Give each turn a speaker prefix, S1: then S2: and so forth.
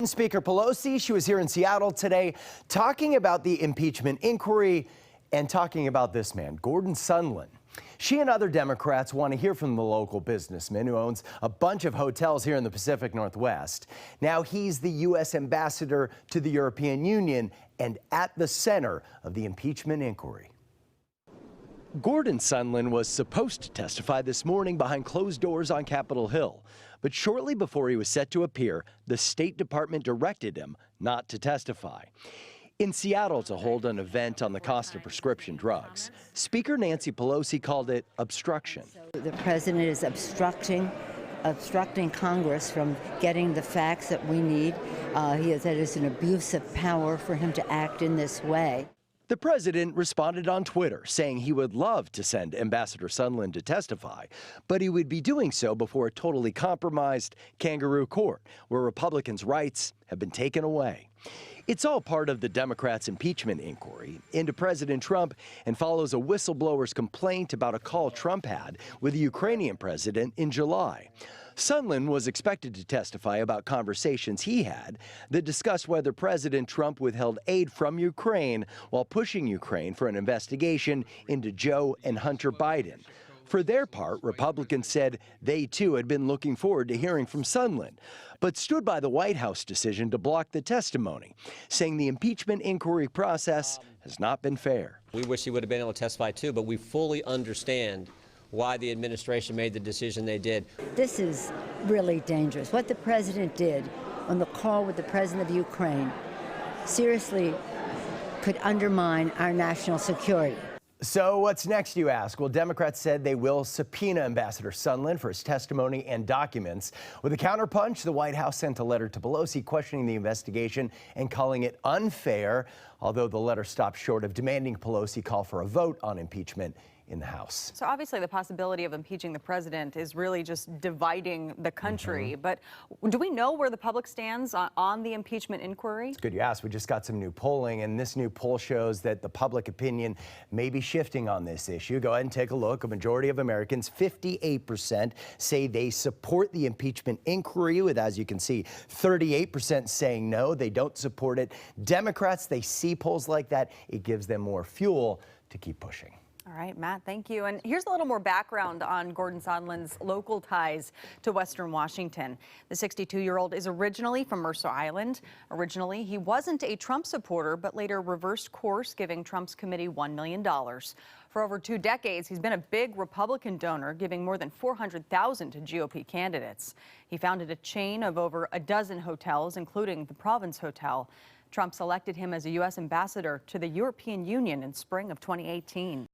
S1: Speaker Pelosi, she was here in Seattle today talking about the impeachment inquiry and talking about this man, Gordon Sondland. She and other Democrats want to hear from the local businessman who owns a bunch of hotels here in the Pacific Northwest. Now he's the U.S. ambassador to the European Union and at the center of the impeachment inquiry. Gordon Sondland was supposed to testify this morning behind closed doors on Capitol Hill. But shortly before he was set to appear, the State Department directed him not to testify. In Seattle to hold an event on the cost of prescription drugs, Speaker Nancy Pelosi called it obstruction.
S2: The president is obstructing Congress from getting the facts that we need. That is an abuse of power for him to act in this way.
S1: The president responded on Twitter, saying he would love to send Ambassador Sondland to testify, but he would be doing so before a totally compromised kangaroo court, where Republicans' rights have been taken away. It's all part of the Democrats' impeachment inquiry into President Trump and follows a whistleblower's complaint about a call Trump had with the Ukrainian president in July. Sondland was expected to testify about conversations he had that discussed whether President Trump withheld aid from Ukraine while pushing Ukraine for an investigation into Joe and Hunter Biden. For their part, Republicans said they too had been looking forward to hearing from Sondland, but stood by the White House decision to block the testimony, saying the impeachment inquiry process has not been fair.
S3: We wish he would have been able to testify too, but we fully understand why the administration made the decision they did.
S2: This is really dangerous. What the president did on the call with the president of Ukraine seriously could undermine our national security.
S1: So what's next, you ask? Well, Democrats said they will subpoena Ambassador Sondland for his testimony and documents. With a counterpunch, the White House sent a letter to Pelosi questioning the investigation and calling it unfair, although the letter stopped short of demanding Pelosi call for a vote on impeachment in the House.
S4: So obviously the possibility of impeaching the president is really just dividing the country. But do we know where the public stands on the impeachment inquiry?
S1: It's good you asked. We just got some new polling, and this new poll shows that the public opinion may be shifting on this issue. Go ahead and take a look. A majority of Americans, 58%, say they support the impeachment inquiry, with, as you can see, 38% saying no, they don't support it. Democrats, they see polls like that. It gives them more fuel to keep pushing.
S4: All right, Matt, thank you. And here's a little more background on Gordon Sondland's local ties to Western Washington. The 62-year-old is originally from Mercer Island. Originally, he wasn't a Trump supporter, but later reversed course, giving Trump's committee $1 million. For over 2 decades, he's been a big Republican donor, giving more than $400,000 to GOP candidates. He founded a chain of over a dozen hotels, including the Province Hotel. Trump selected him as a U.S. ambassador to the European Union in spring of 2018.